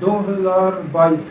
2022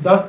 10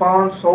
500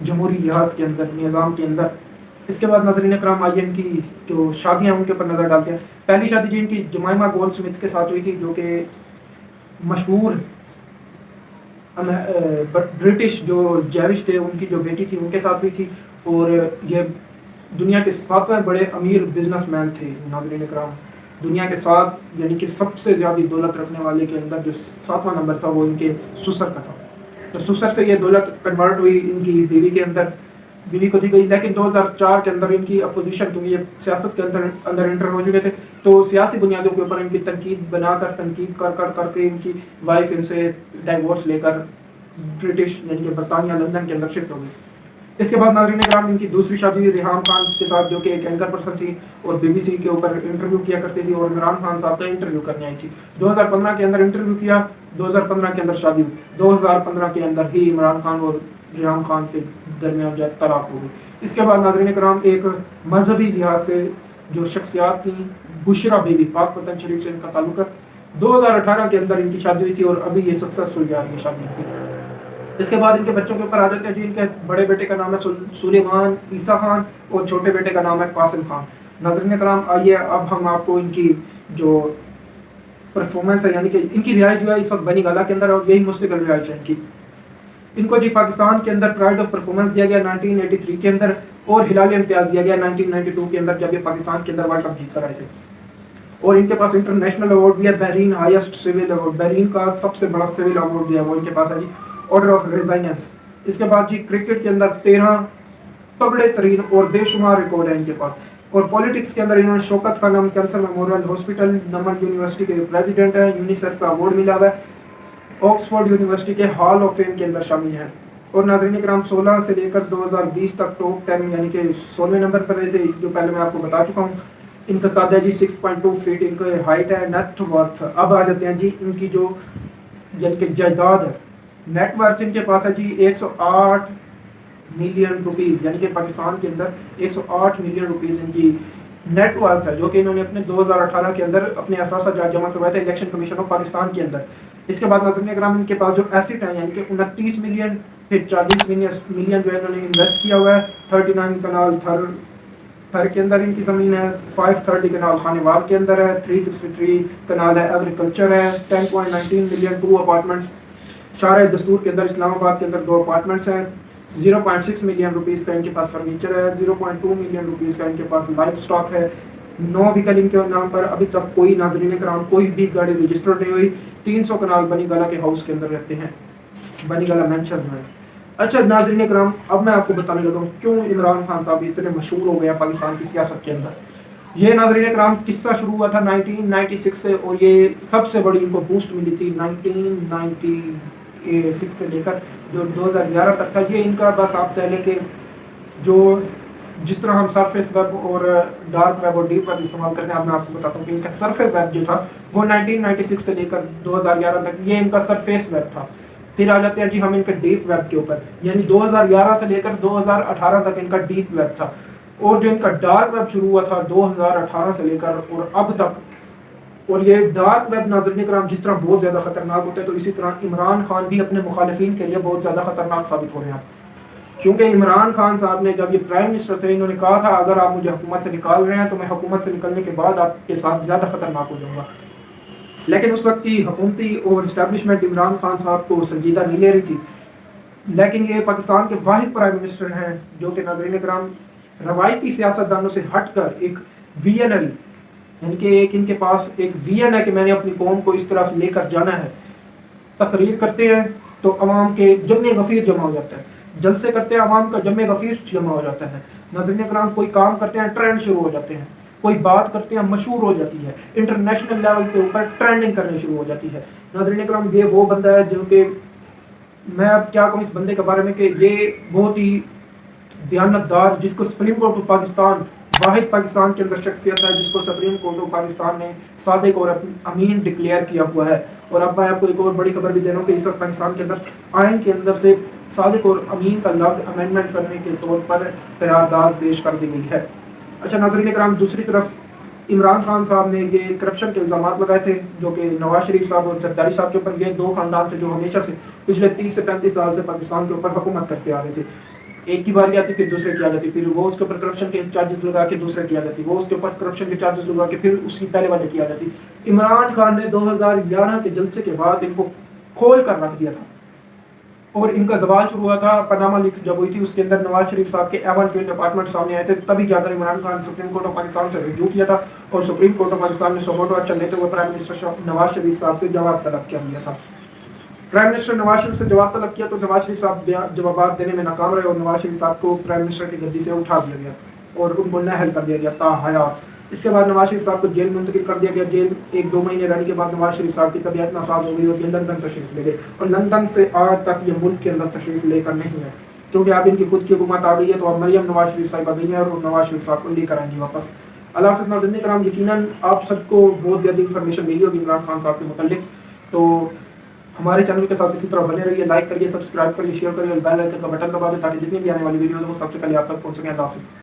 جمہوری لحاظ کے اندر نظام کے اندر. اس کے بعد ناظرین کرام آئیے ان کی جو شادیاں ان کے اوپر نظر ڈالتے ہیں. پہلی شادی جی ان کی جمائمہ گولڈ سمتھ کے ساتھ ہوئی تھی جو کہ مشہور برٹش جو جیوش تھے ان کی جو بیٹی تھی ان کے ساتھ ہوئی تھی. اور یہ دنیا کے 7ویں بڑے امیر بزنس مین تھے ناظرین کرام. دنیا کے 7 یعنی کہ سب سے زیادہ دولت رکھنے والے کے اندر جو 7واں نمبر تھا وہ ان کے سسر کا تھا. تو سسر سے یہ دولت کنورٹ ہوئی ان کی بیوی کے اندر, بیوی کو دی گئی. لیکن 2004 کے اندر ان کی اپوزیشن, کیونکہ یہ سیاست کے اندر انٹر ہو چکے تھے, تو سیاسی بنیادوں کے اوپر ان کی تنقید کر کے ان کی وائف ان سے ڈائیورس لے کر برٹش یعنی کہ برطانیہ لندن کے اندر شفٹ ہو گئی. اس کے بعد ناظرین کرام ان کی دوسری شادی ریحام خان کے ساتھ جو کہ ایک اینکر پرسن تھی اور BBC کے اوپر انٹرویو کیا کرتی تھی اور عمران خان صاحب کا انٹرویو کرنے آئی تھی. 2015 کے اندر انٹرویو کیا, 2015 کے اندر شادی ہوئی, 2015 کے اندر ہی عمران خان اور ریحام خان کے درمیان جو طلاق ہو گئی. اس کے بعد ناظرین کرام ایک مذہبی لحاظ سے جو شخصیات تھیں, بشرا بیوی, پاک پتن شریف سے ان کا تعلق ہے. 2018 کے اندر ان کی شادی ہوئی تھی اور ابھی یہ سکسیسفل جا رہی ہے شادی کی. اس کے بعد ان کے بچوں کے اوپر آ جاتے ہیں جی. ان کے بڑے بیٹے کا نام ہے سلیمان عیسیٰ خان اور چھوٹے بیٹے کا نام ہے قاسم خان. ناظرین کرام آئیے اب ہم آپ کو ان کی جو پرفارمنس ہے یعنی کہ ان کی رہائش جو ہے اس وقت بنی گالہ کے اندر, اور یہی مستقل رہائش ہے ان کی. ان کو جی پاکستان کے اندر پرائڈ آف پرفارمنس دیا گیا 1983 کے اندر, اور ہلال امتیاز دیا گیا 1992 کے اندر جب یہ پاکستان کے اندر ورلڈ کپ جیت کر آئے تھے. اور ان کے پاس انٹرنیشنل ایوارڈ بھی ہے, Bahrain highest civil award, Bahrain کا سب سے بڑا سول ایوارڈ بھی ہے وہ ان کے پاس ہے جی, آرڈر آف ریزائننس. اس کے بعد جی کرکٹ کے اندر 13 تگڑے ترین اور بے شمار ریکارڈ ہیں ان کے پاس. اور پولیٹکس کے اندر انہوں نے شوکت خانم کینسر میموریل ہاسپٹل نمن یونیورسٹی کے پریزیڈنٹ ہیں, یونیسیف کا ایوارڈ ملا ہوا ہے, آکسفورڈ یونیورسٹی کے ہال آف فیم کے اندر شامل ہیں. اور ناظرین کرام 16 سے لے کر 2020 تک ٹاپ 10 یعنی کہ 16ویں نمبر پر رہے تھے, جو پہلے میں آپ کو بتا چکا ہوں. ان کا قد ہے جی 6.2 فیٹ, ان کا ہائٹ ہے. نیٹ ورتھ اب آ جاتے ہیں جی ان کی جو یعنی کہ جائیداد ہے. نیٹ ورتھ ان کے پاس ہے جی 108 ملین روپیز, یعنی کہ پاکستان کے اندر 108 ملین روپیز ان کی نیٹ ورتھ ہے, جو کہ انہوں نے اپنے 2018 کے اندر اپنے اثاثہ جمع کروائے تھے الیکشن کمیشن آف پاکستان کے اندر. اس کے بعد ناظرین کرام ان کے پاس جو ایسٹ ہیں یعنی کہ 29 ملین, پھر 40 ملین جو ہے انہوں نے انویسٹ کیا ہوا ہے. 39 کنال تھر کے اندر ان کی زمین ہے, 530 کنال خانے وال کے اندر ہے, 363 کنال ہے ایگریکلچر ہے, 10.19 ملین 2 اپارٹمنٹس شارع دستور کے اندر اسلام آباد کے اندر 2 اپارٹمنٹس ہیں. 0.6 ملین روپیز کا ان کے پاس فرنیچر ہے, 0.2 ملین روپیز کا ان کے پاس لائف سٹاک ہے. 9 ویکل ان کے نام پر ابھی تک کوئی ناظرین کرام کوئی بھی گاڑی رجسٹر نہیں ہوئی. 300 کنال بنی گالہ کے ہاؤس کے اندر رہتے ہیں, بنی گالہ مینشن میں. اچھا ناظرین کرام اب میں آپ کو بتانے لگا ہوں کیوں عمران خان صاحب اتنے مشہور ہو گیا پاکستان کی سیاست کے اندر. یہ ناظرین کرام قصہ شروع ہوا تھا 1996 سے, اور یہ سب سے بڑی ان کو بوسٹ ملی تھی 1996 سے لے کر جو 2011 تک تھا. یہ ان کا بس آپ کہہ لیں کہ جو جس طرح ہم سرفیس ویب اور ڈارک ویب اور ڈیپ ویب استعمال کرتے ہیں, اب میں آپ کو بتاتا ہوں کہ ان کا سرفیس ویب جو تھا وہ 1996 سے لے کر 2011 تک یہ ان کا سرفیس ویب تھا. پھر آ جاتے ہیں جی ہم ان کے ڈیپ ویب کے اوپر, یعنی 2011 سے لے کر 2018 تک ان کا ڈیپ ویب تھا. اور جو ان کا ڈارک ویب شروع ہوا تھا 2018 سے لے کر اور اب تک. اور یہ ڈارک ویب ناظرین کرام جس طرح بہت زیادہ خطرناک ہوتا ہے, تو اسی طرح عمران خان بھی اپنے مخالفین کے لیے بہت زیادہ خطرناک ثابت ہو رہے ہیں. کیونکہ عمران خان صاحب نے جب یہ پرائم منسٹر تھے انہوں نے کہا تھا اگر آپ مجھے حکومت سے نکال رہے ہیں تو میں حکومت سے نکلنے کے بعد آپ کے ساتھ زیادہ خطرناک ہو جاؤں گا. لیکن اس وقت کی حکومتی اور اسٹیبلشمنٹ عمران خان صاحب کو سنجیدہ نہیں لے رہی تھی. لیکن یہ پاکستان کے واحد پرائم منسٹر ہیں جو کہ ناظرین کرام روایتی سیاستدانوں سے ہٹ کر ایک ویژنری یعنی کہ ایک ان کے پاس ایک ویژن ہے کہ میں نے اپنی قوم کو اس طرف لے کر جانا ہے. تقریر کرتے ہیں تو عوام کے جمع غفیر جمع ہو جاتا ہے, جلسے کرتے ہیں عوام کا جمع غفیر جمع ہو جاتا ہے. ناظرین کرام کوئی کام کرتے ہیں ٹرینڈ شروع ہو جاتے ہیں, کوئی بات کرتے ہیں مشہور ہو جاتی ہے, انٹرنیشنل لیول کے اوپر ٹرینڈنگ کرنی شروع ہو جاتی ہے. ناظرین کرام یہ وہ بندہ ہے جو کہ میں اب کیا کہوں اس بندے کے بارے میں کہ یہ بہت ہی دیانتدار, جس کو سپریم کورٹ آف پاکستان واحد پاکستان کے اندر شخصیت ہے جس کو سپریم کورٹ آف پاکستان نے صادق اور امین ڈکلیئر کیا ہوا ہے. اور اب میں آپ کو ایک اور بڑی خبر بھی دے رہا ہوں کہ اس وقت پاکستان کے اندر آئین کے اندر سے صادق اور امین کا لفظ امینڈمنٹ کرنے کے طور پر قرارداد پیش کر دی گئی ہے. اچھا ناظرین کرام دوسری طرف عمران خان صاحب نے یہ کرپشن کے الزامات لگائے تھے جو کہ نواز شریف صاحب اور زرداری صاحب کے اوپر. یہ 2 خاندان تھے جو ہمیشہ سے پچھلے 30 سے 35 سال سے پاکستان کے اوپر حکومت کرتے آ رہے تھے. ایک کی باری آتی پھر دوسرے کی آ جاتی, پھر وہ اس کے اوپر کرپشن کے چارجز لگا کے دوسرے کی آ جاتی, وہ اس کے اوپر کرپشن کے چارجز لگا کے پھر اس کی پہلے والے کی آ جاتی. عمران خان نے 2011 کے جلسے کے بعد ان کو کھول کر رکھ دیا تھا اور ان کا زوال شروع ہوا تھا. پاناما لیکس جب ہوئی تھی اس کے اندر نواز شریف صاحب کے ایون فیلڈ اپارٹمنٹ سامنے آئے تھے, تبھی کیا کر Imran Khan supreme court of Pakistan سے رجوع کیا تھا اور سپریم کورٹ آف پاکستان نے سوموٹو ایکشن لیتے ہوئے پرائم منسٹر نواز شریف صاحب سے جواب طلب کیا گیا تھا. پرائم منسٹر نواز شریف سے جواب طلب کیا تو نواز شریف صاحب جوابات دینے میں ناکام رہے اور نواز شریف صاحب کو پرائم منسٹر کی گدی سے اٹھا دیا گیا اور ان کو نااہل کر دیا گیا تا حیات. اس کے بعد نواز شریف صاحب کو جیل منتقل کر دیا گیا. جیل 1-2 مہینے رہنے کے بعد نواز شریف صاحب کی طبیعت ناساز ہو گئی اور یہ لندن تشریف لے گئے اور لندن سے آج تک یہ ملک کے اندر تشریف لے کر نہیں ہے کیونکہ اب ان کی خود کی حکومت آ گئی ہے. تو اب مریم نواز شریف صاحبہ گئی ہیں اور نواز شریف صاحب کو لے کر آئیں گی واپس. اللہ حافظ ناظرین کرام, یقیناً آپ سب کو بہت زیادہ انفارمیشن ملی ہوگی عمران خان صاحب کے متعلق. تو ہمارے چینل کے ساتھ اسی طرح بنے رہیے, لائک کریے, سبسکرائب کریے, شیئر کریے اور بیل آئکن کا بٹن دبا دیں تاکہ جتنی بھی آنے والی ویڈیوز ہیں وہ سب سے پہلے آپ تک پہنچ سکیں. اللہ حافظ.